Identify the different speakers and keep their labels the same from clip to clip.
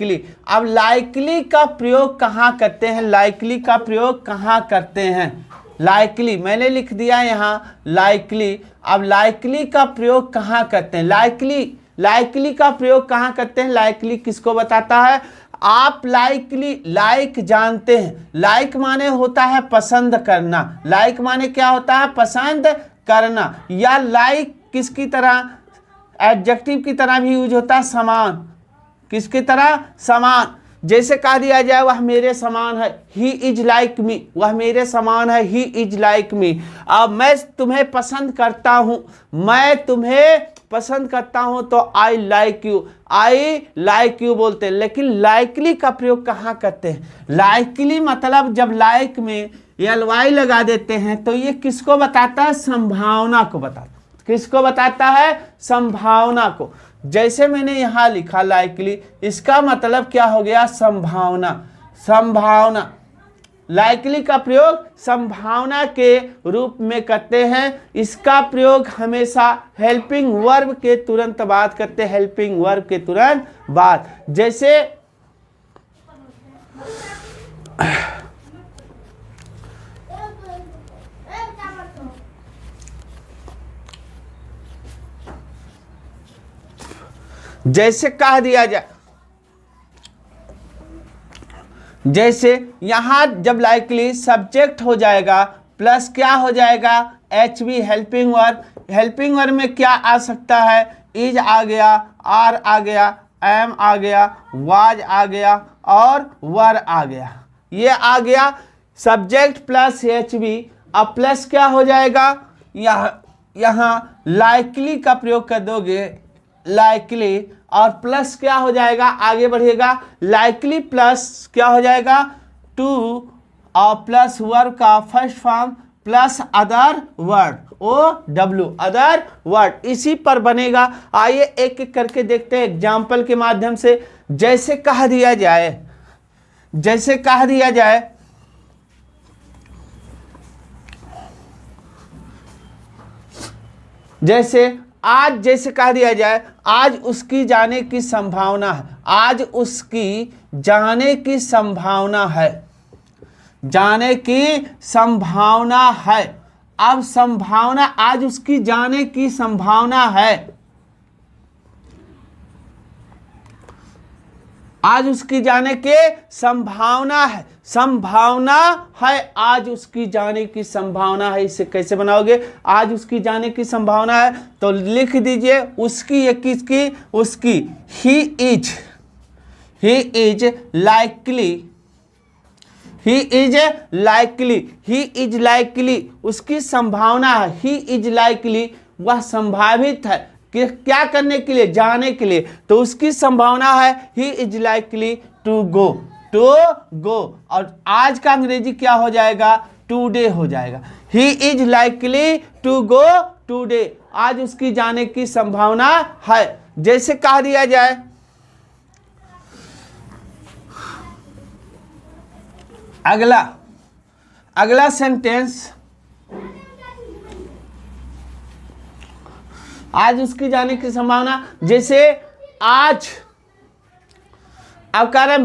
Speaker 1: Likely. अब likely का प्रयोग कहाँ करते हैं, लाइकली का प्रयोग कहाँ करते हैं, लाइकली मैंने लिख दिया यहाँ लाइकली। अब लाइकली का प्रयोग कहाँ करते हैं, लाइकली का प्रयोग कहाँ करते हैं, लाइकली किसको बताता है, आप लाइकली, लाइक जानते हैं, लाइक माने होता है पसंद करना, लाइक माने क्या होता है, पसंद करना, या लाइक किसकी तरह, एडजेक्टिव की तरह भी यूज होता है, समान, किसकी तरह, समान। जैसे कह दिया जाए वह मेरे समान है, ही इज लाइक मी, वह मेरे समान है, ही इज लाइक मी। अब मैं तुम्हें पसंद करता हूं, मैं तुम्हें पसंद करता हूं तो I like you, I like you बोलते हैं। लेकिन लाइकली का प्रयोग कहाँ करते हैं, लाइकली मतलब जब लाइक में ly लगा देते हैं तो ये किसको बताता है, संभावना को बताता है, किसको बताता है, संभावना को। जैसे मैंने यहाँ लिखा लाइकली, इसका मतलब क्या हो गया, संभावना, संभावना। लाइकली का प्रयोग संभावना के रूप में करते हैं। इसका प्रयोग हमेशा हेल्पिंग वर्ब के तुरंत बाद करते हैं, हेल्पिंग वर्ब के तुरंत बाद। जैसे कह दिया जाए, जैसे यहां जब लाइकली सब्जेक्ट हो जाएगा प्लस क्या हो जाएगा, HV helping verb. Helping verb में क्या आ सकता है, इज आ गया, आर आ गया, एम आ गया, वाज आ गया और वर आ गया, ये आ गया सब्जेक्ट प्लस HV। अब प्लस क्या हो जाएगा, यहाँ लाइकली का प्रयोग कर दोगे, लाइकली, और प्लस क्या हो जाएगा, आगे बढ़िएगा, लाइकली प्लस क्या हो जाएगा, टू, और प्लस वर्ब का first form plus other word, OW, other word, इसी पर बनेगा। आइए एक एक करके देखते हैं एग्जाम्पल के माध्यम से। जैसे कह दिया जाए, जैसे कह दिया जाए, जैसे आज, जैसे कह दिया जाए आज उसकी जाने की संभावना है, आज उसकी जाने की संभावना है, जाने की संभावना है। अब संभावना, आज उसकी जाने की संभावना है, आज उसकी जाने के संभावना है, संभावना है, आज उसकी जाने की संभावना है। इसे कैसे बनाओगे, आज उसकी जाने की संभावना है तो लिख दीजिए उसकी, या किसकी, उसकी, ही is likely, he is likely, he is likely, उसकी संभावना है, ही इज लाइकली, वह संभावित है कि क्या करने के लिए, जाने के लिए, तो उसकी संभावना है he is likely to go, to go. और आज का अंग्रेजी क्या हो जाएगा, टूडे हो जाएगा, he is likely to go today, आज उसकी जाने की संभावना है। जैसे कह दिया जाए, अगला सेंटेंस, आज उसकी जाने की संभावना, जैसे आज, अब कह रहा है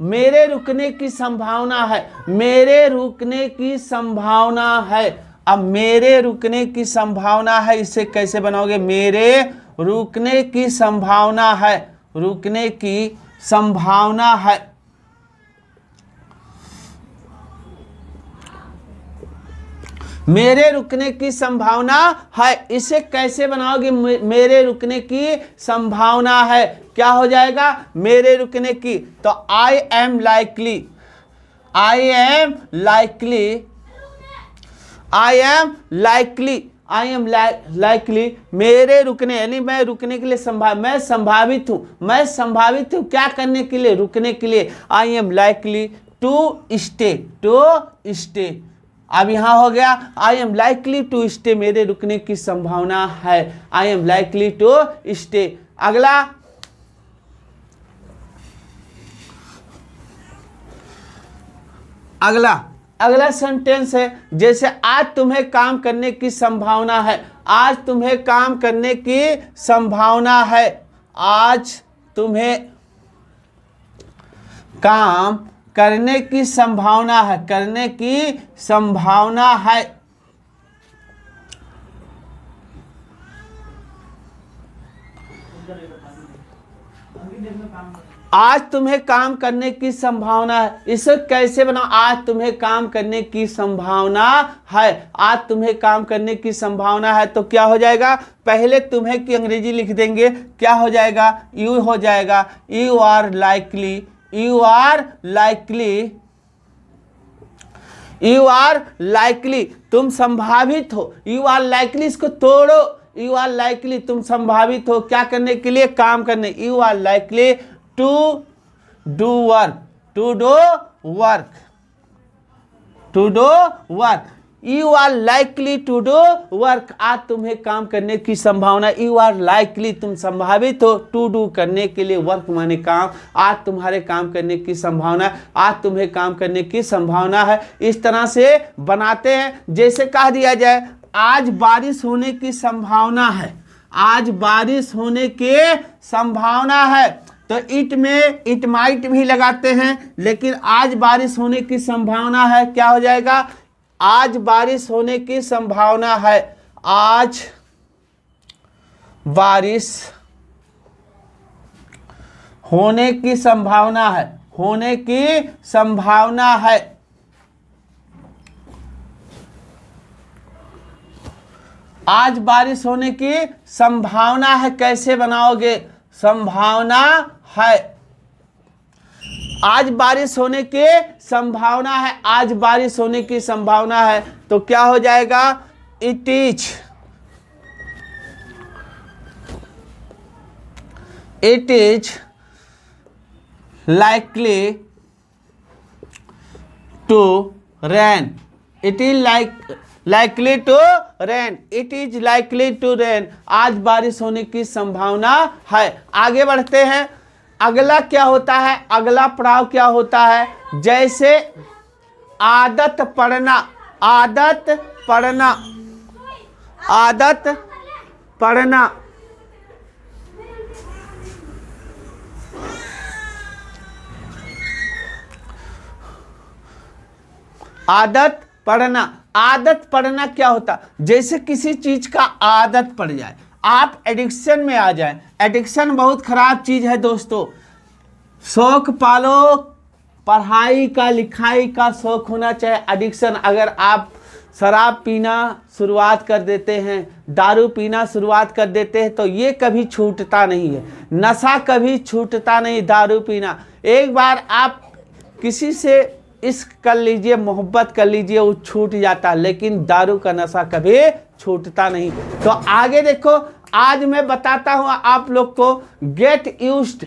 Speaker 1: मेरे रुकने की संभावना है, मेरे रुकने की संभावना है। अब मेरे रुकने की संभावना है, इसे कैसे बनाओगे, मेरे रुकने की संभावना है, रुकने की संभावना है। मेरे रुकने की संभावना है, इसे कैसे बनाओगे, मेरे रुकने की संभावना है, क्या हो जाएगा, मेरे रुकने की, तो आई am likely, I am likely, I am likely, I am likely, मेरे रुकने, यानी मैं रुकने के लिए मैं संभावित हूं, मैं संभावित हूं क्या करने के लिए, रुकने के लिए। I am likely to stay, to stay. अब यहां हो गया I am likely to stay, मेरे रुकने की संभावना है, I am likely to stay. अगला सेंटेंस है, जैसे आज तुम्हें काम करने की संभावना है, आज तुम्हें काम करने की संभावना है, आज तुम्हें काम करने की संभावना है, करने की संभावना है। आज तुम्हें काम करने की संभावना है। इसे कैसे बनाओ? आज तुम्हें काम करने की संभावना है, आज तुम्हें काम करने की संभावना है। तो क्या हो जाएगा? पहले तुम्हें की अंग्रेजी लिख देंगे, क्या हो जाएगा? यू हो जाएगा। You are likely, you are likely, you are likely, तुम संभावित हो। यू आर लाइकली, इसको तोड़ो। यू आर लाइकली, तुम संभावित हो क्या करने के लिए? काम करने। You are likely to do work, to do work, to do work. You are likely to do work, आज तुम्हें काम करने की संभावना। यू आर लाइकली, तुम संभावित हो। टू डू, करने के लिए, वर्क माने काम। आज तुम्हारे काम करने की संभावना, आज तुम्हें काम करने की संभावना है। इस तरह से बनाते हैं। जैसे कह दिया जाए आज बारिश होने की संभावना है, आज बारिश होने की संभावना है, तो इट में इट माइट भी लगाते हैं, लेकिन आज बारिश होने की संभावना है। क्या हो जाएगा? आज बारिश होने की संभावना है, आज बारिश होने की संभावना है, होने की संभावना है। आज बारिश होने की संभावना है। कैसे बनाओगे? संभावना है, आज बारिश होने की संभावना है, आज बारिश होने की संभावना है। तो क्या हो जाएगा? It is, it is likely to rain, it is likely to rain, it is likely to rain, आज बारिश होने की संभावना है। आगे बढ़ते हैं। अगला क्या होता है? अगला पड़ाव क्या होता है? जैसे आदत पड़ना, आदत पड़ना, आदत पड़ना, आदत पड़ना। आदत पड़ना क्या होता? जैसे किसी चीज का आदत पड़ जाए, आप एडिक्शन में आ जाए। एडिक्शन बहुत खराब चीज है दोस्तों। शौक पालो, पढ़ाई का, लिखाई का शौक होना चाहिए। एडिक्शन, अगर आप शराब पीना शुरुआत कर देते हैं, दारू पीना शुरुआत कर देते हैं, तो ये कभी छूटता नहीं है। नशा कभी छूटता नहीं, दारू पीना। एक बार आप किसी से इश्क कर लीजिए, मोहब्बत कर लीजिए, वो छूट जाता है, लेकिन दारू का नशा कभी छूटता नहीं। तो आगे देखो, आज मैं बताता हूँ आप लोग को गेट यूज्ड।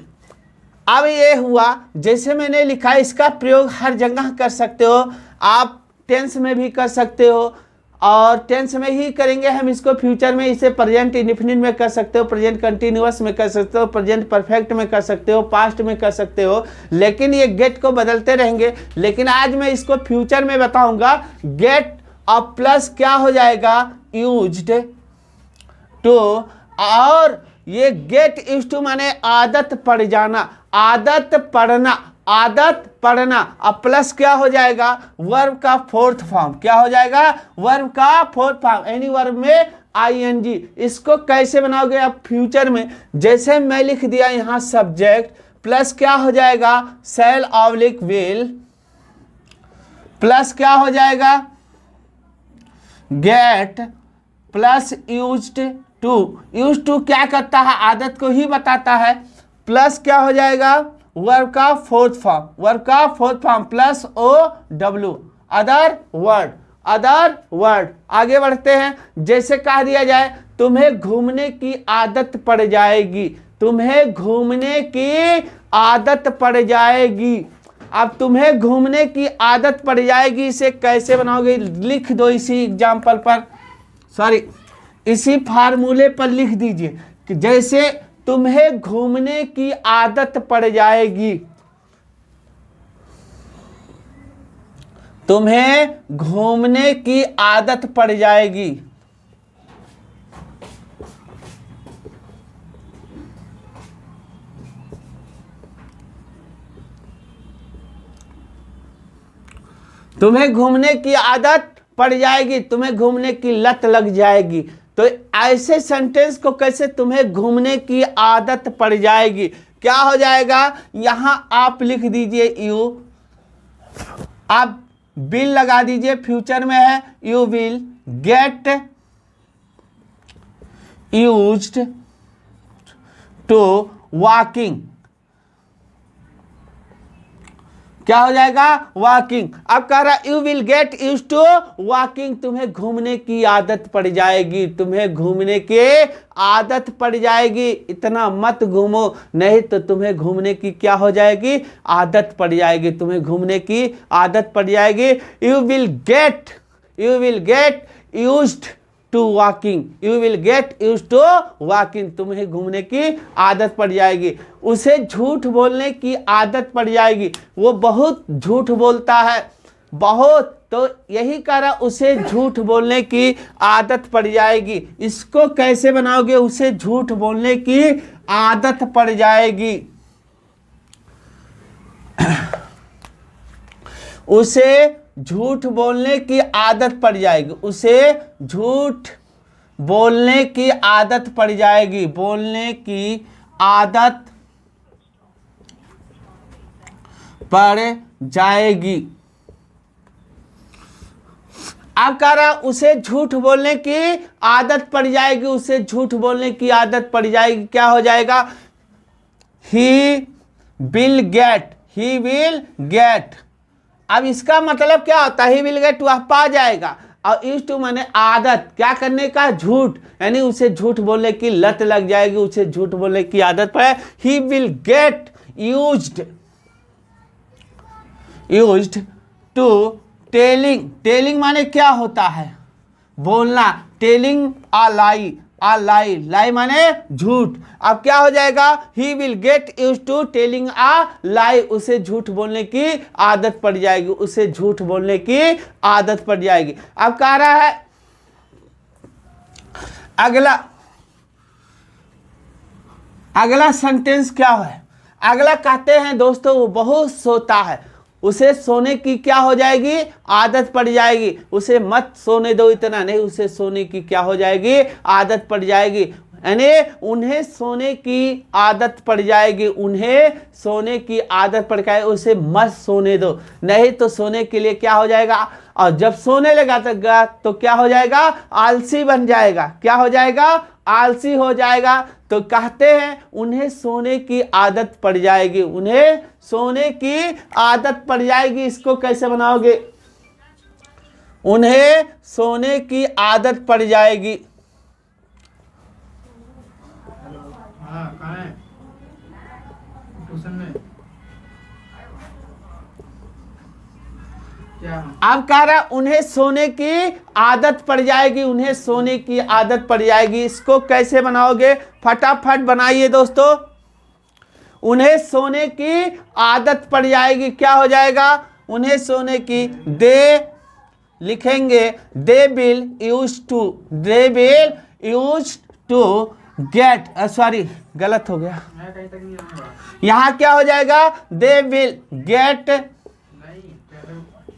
Speaker 1: अब ये हुआ, जैसे मैंने लिखा, इसका प्रयोग हर जगह कर सकते हो। आप टेंस में भी कर सकते हो, और टेंस में ही करेंगे हम इसको। फ्यूचर में इसे प्रेजेंट इंडेफिनिट में कर सकते हो, प्रेजेंट कंटिन्यूअस में कर सकते हो, प्रेजेंट परफेक्ट में कर सकते हो, पास्ट में कर सकते हो, लेकिन ये गेट को बदलते रहेंगे। लेकिन आज मैं इसको फ्यूचर में बताऊंगा। गेट और प्लस क्या हो जाएगा? यूज्ड टू, और ये गेट यूज्ड टू माने आदत पड़ जाना, आदत पड़ना, आदत पड़ना। अब प्लस क्या हो जाएगा? वर्ब का फोर्थ फॉर्म। क्या हो जाएगा? वर्ब का फोर्थ फॉर्म, एनी वर्ब में आईएनजी। इसको कैसे बनाओगे आप फ्यूचर में? जैसे मैं लिख दिया यहाँ सब्जेक्ट, प्लस क्या हो जाएगा? शैल ऑब्लिक विल, प्लस क्या हो जाएगा? Get plus used to. Used to क्या करता है? आदत को ही बताता है। प्लस क्या हो जाएगा? वर्ब का फोर्थ फॉर्म, वर्ब का fourth form, plus O W, other word, other word. आगे बढ़ते हैं। जैसे कह दिया जाए, तुम्हें घूमने की आदत पड़ जाएगी, तुम्हें घूमने की आदत पड़ जाएगी। अब तुम्हें घूमने की आदत पड़ जाएगी, इसे कैसे बनाओगे? लिख दो इसी एग्जाम्पल पर, सॉरी इसी फार्मूले पर लिख दीजिए कि जैसे तुम्हें घूमने की आदत पड़ जाएगी, तुम्हें घूमने की आदत पड़ जाएगी। तुम्हें घूमने की आदत पड़ जाएगी, तुम्हें घूमने की लत लग जाएगी। तो ऐसे सेंटेंस को कैसे, तुम्हें घूमने की आदत पड़ जाएगी, क्या हो जाएगा, यहां आप लिख दीजिए यू, आप विल लगा दीजिए, फ्यूचर में है, you will get used to walking, क्या हो जाएगा, वॉकिंग। अब कह रहा you will get use to walking, तुम्हें घूमने की आदत पड़ जाएगी, तुम्हें घूमने की आदत पड़ जाएगी। इतना मत घूमो, नहीं तो तुम्हें घूमने की क्या हो जाएगी, आदत पड़ जाएगी, तुम्हें घूमने की आदत पड़ जाएगी। You will get used to walking, you will get use to walking, तुम्हें घूमने की आदत पड़ जाएगी। उसे झूठ बोलने की आदत पड़ जाएगी, वो बहुत झूठ बोलता है, बहुत, तो यही कह रहा उसे झूठ बोलने की आदत पड़ जाएगी। इसको कैसे बनाओगे, उसे झूठ बोलने की आदत पड़ जाएगी, उसे झूठ बोलने की आदत पड़ जाएगी, उसे झूठ बोलने की आदत पड़ जाएगी, बोलने की आदत पड़ जाएगी। अब कह रहा उसे झूठ बोलने की आदत पड़ जाएगी, उसे झूठ बोलने की आदत पड़ जाएगी, क्या हो जाएगा, ही विल गेट। अब इसका मतलब क्या होता है, ही विल गेट वह पा जाएगा, और यूज टू माने आदत, क्या करने का, झूठ, यानी उसे झूठ बोलने की लत लग जाएगी, उसे झूठ बोलने की आदत पड़े। He will get used to telling माने क्या होता है, बोलना, टेलिंग आ लाई माने झूठ। अब क्या हो जाएगा, he will get used to telling a lie, उसे झूठ बोलने की आदत पड़ जाएगी, उसे झूठ बोलने की आदत पड़ जाएगी। अब कह रहा है अगला सेंटेंस क्या है, अगला कहते हैं दोस्तों वो बहुत सोता है, उसे सोने की क्या हो जाएगी, आदत पड़ जाएगी, उसे मत सोने दो, इतना नहीं, उसे सोने की क्या हो जाएगी, आदत पड़ जाएगी, यानी उन्हें सोने की आदत पड़ जाएगी, उन्हें सोने की आदत पड़ जाएगी, उसे मत सोने दो, नहीं तो सोने के लिए क्या हो जाएगा, और जब सोने लगा तो क्या हो जाएगा, आलसी बन जाएगा, क्या हो जाएगा, आलसी हो जाएगा। तो कहते हैं उन्हें सोने की आदत पड़ जाएगी, उन्हें सोने की आदत पड़ जाएगी। इसको कैसे बनाओगे, उन्हें सोने की आदत पड़ जाएगी, अब कह रहा उन्हें सोने की आदत पड़ जाएगी, उन्हें सोने की आदत पड़ जाएगी। इसको कैसे बनाओगे, फटाफट बनाइए दोस्तों। उन्हें सोने की आदत पड़ जाएगी, क्या हो जाएगा, उन्हें सोने की, दे लिखेंगे, they will use to get, sorry गलत हो गया, यहां क्या हो जाएगा, they will get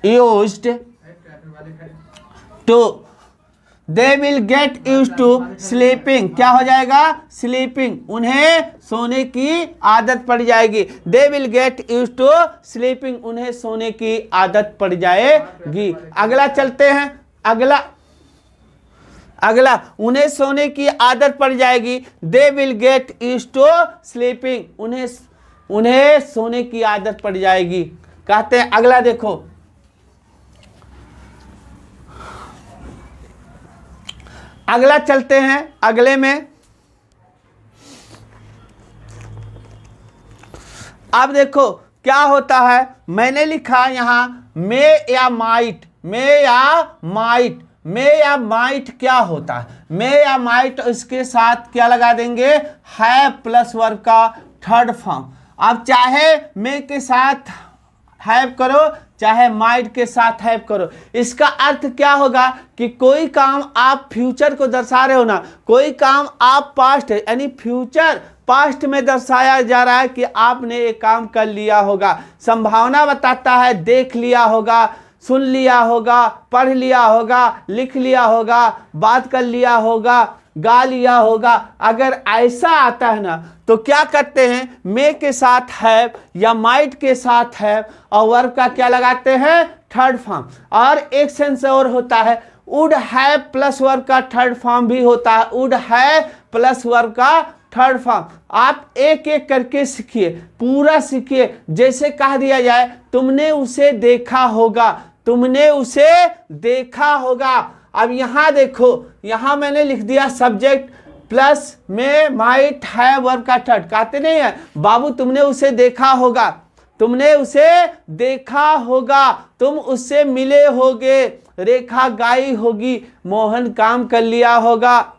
Speaker 1: used to, they will get used to sleeping, क्या हो जाएगा, sleeping, उन्हें सोने की आदत पड़ जाएगी, they will get used to sleeping, उन्हें सोने की आदत पड़ जाएगी। अगला चलते हैं, अगला उन्हें सोने की आदत पड़ जाएगी, they will get used to sleeping, उन्हें सोने की आदत पड़ जाएगी। कहते हैं अगला देखो, अगला चलते हैं, अगले में अब देखो क्या होता है, मैंने लिखा यहां मे या माइट, मे या माइट क्या होता है, मे या माइट, इसके साथ क्या लगा देंगे, है प्लस वर्ब का थर्ड फॉर्म। अब चाहे मे के साथ हैव करो, चाहे माइट के साथ हैव करो, इसका अर्थ क्या होगा कि कोई काम आप फ्यूचर को दर्शा रहे हो ना, कोई काम आप पास्ट, यानी फ्यूचर पास्ट में दर्शाया जा रहा है कि आपने एक काम कर लिया होगा, संभावना बताता है, देख लिया होगा, सुन लिया होगा, पढ़ लिया होगा, लिख लिया होगा, बात कर लिया होगा, गा लिया होगा। अगर ऐसा आता है ना तो क्या करते हैं, मे के साथ हैव या माइट के साथ हैव और वर्ब का क्या लगाते हैं, थर्ड फॉर्म। और एक सेंस और होता है, वुड हैव प्लस वर्ब का थर्ड फॉर्म भी होता है, वुड हैव प्लस वर्ब का थर्ड फॉर्म। आप एक एक करके सीखिए, पूरा सीखिए। जैसे कह दिया जाए तुमने उसे देखा होगा, तुमने उसे देखा होगा। अब यहां देखो, यहां मैंने लिख दिया सब्जेक्ट प्लस में माइट हैव वर्ब का थर्ड। कहते नहीं है बाबू तुमने उसे देखा होगा, तुमने उसे देखा होगा, तुम उससे मिले होगे, रेखा गाई होगी, मोहन काम कर लिया होगा।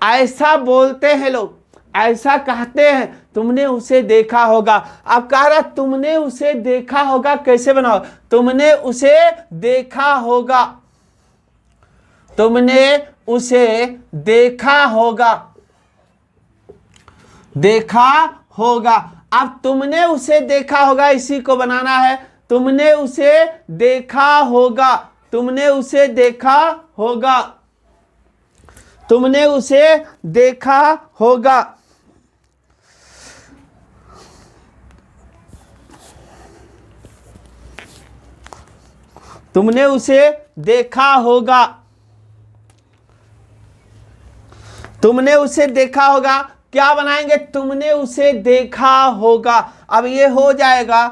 Speaker 1: ऐसा बोलते हैं लोग, ऐसा कहते हैं, तुमने उसे देखा होगा। अब कह रहा तुमने उसे देखा होगा, कैसे बनाओ, तुमने उसे देखा होगा, तुमने उसे देखा होगा, देखा होगा। अब तुमने उसे देखा होगा, इसी को बनाना है, तुमने उसे देखा होगा, तुमने उसे देखा होगा, तुमने उसे देखा होगा। तुमने उसे देखा होगा, तुमने उसे देखा होगा। क्या बनाएंगे, तुमने उसे देखा होगा। अब ये हो जाएगा,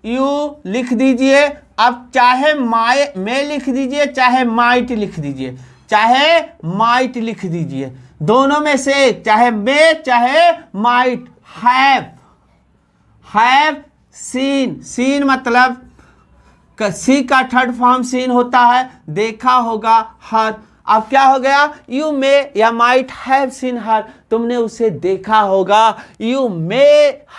Speaker 1: यू लिख दीजिए। अब चाहे में लिख दीजिए, चाहे माइट लिख दीजिए, चाहे माइट लिख दीजिए, दोनों में से एक, चाहे में चाहे माइट। हैव सीन, सीन मतलब सी का थर्ड फॉर्म सीन होता है, देखा होगा हर। अब क्या हो गया, यू मे या माइट हैव सीन हर, तुमने उसे देखा होगा। You may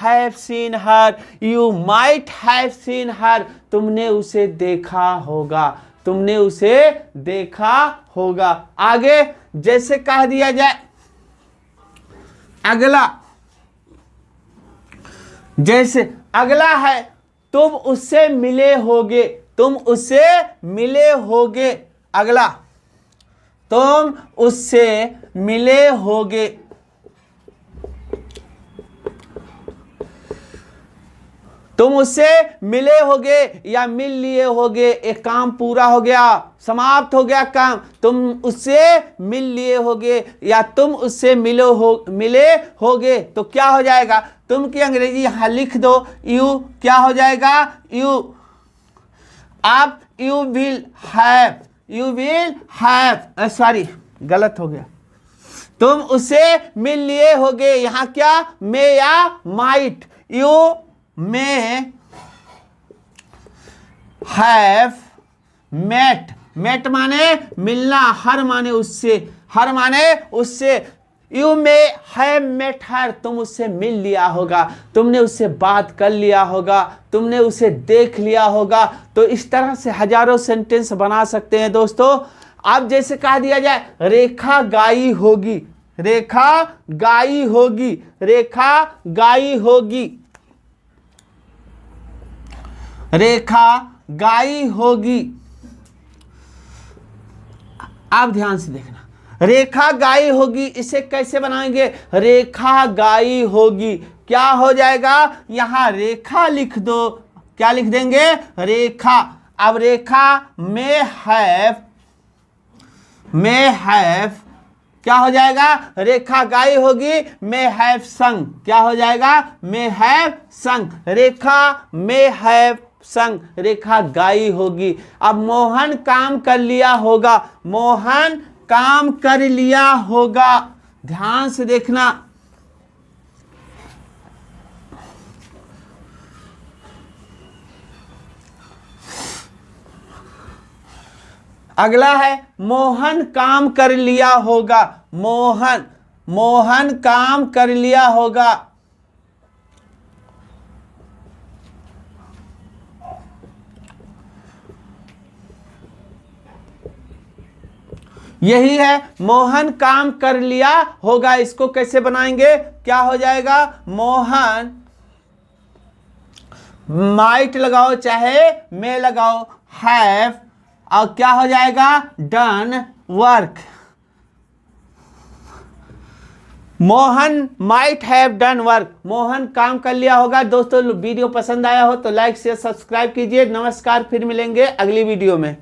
Speaker 1: have seen her, you might have seen हर, तुमने उसे देखा होगा, तुमने उसे देखा होगा। आगे जैसे कह दिया जाए अगला, जैसे अगला है तुम उससे मिले होगे, तुम उससे मिले होगे। अगला तुम उससे मिले होगे, तुम उससे मिले होगे या मिल लिए होगे। एक काम पूरा हो गया, समाप्त हो गया काम, तुम उससे मिल लिए होगे या तुम उससे मिले होगे। तो क्या हो जाएगा, तुम की अंग्रेजी यहां लिख दो, यू क्या हो जाएगा, यू। अब you will have, you will have, sorry गलत हो गया, तुम उससे मिल लिए होगे। यहां क्या, मे या माइट, यू में हैव मेट, मेट माने मिलना, हर माने उससे, हर माने उससे। यू में हैव मेट हर, तुम उससे मिल लिया होगा, तुमने उससे बात कर लिया होगा, तुमने उसे देख लिया होगा। तो इस तरह से हजारों सेंटेंस बना सकते हैं दोस्तों। अब जैसे कह दिया जाए रेखा गाई होगी, रेखा गाई होगी, रेखा गाई होगी, रेखा गाई होगी। आप ध्यान से देखना, रेखा गाई होगी, इसे कैसे बनाएंगे, रेखा गाई होगी। क्या हो जाएगा, यहां रेखा लिख दो, क्या लिख देंगे, रेखा। अब रेखा में हैव क्या हो जाएगा, रेखा गाई होगी, में हैव संग, क्या हो जाएगा, में हैव संग, रेखा में हैव संग, रेखा गाई होगी। अब मोहन काम कर लिया होगा, मोहन काम कर लिया होगा। ध्यान से देखना, अगला है मोहन काम कर लिया होगा, मोहन काम कर लिया होगा। यही है, मोहन काम कर लिया होगा। इसको कैसे बनाएंगे, क्या हो जाएगा, मोहन माइट लगाओ चाहे मे लगाओ, हैव और क्या हो जाएगा done work. Mohan might have done work, Mohan काम कर लिया होगा। दोस्तों वीडियो पसंद आया हो तो लाइक शेयर सब्सक्राइब कीजिए। नमस्कार, फिर मिलेंगे अगली वीडियो में।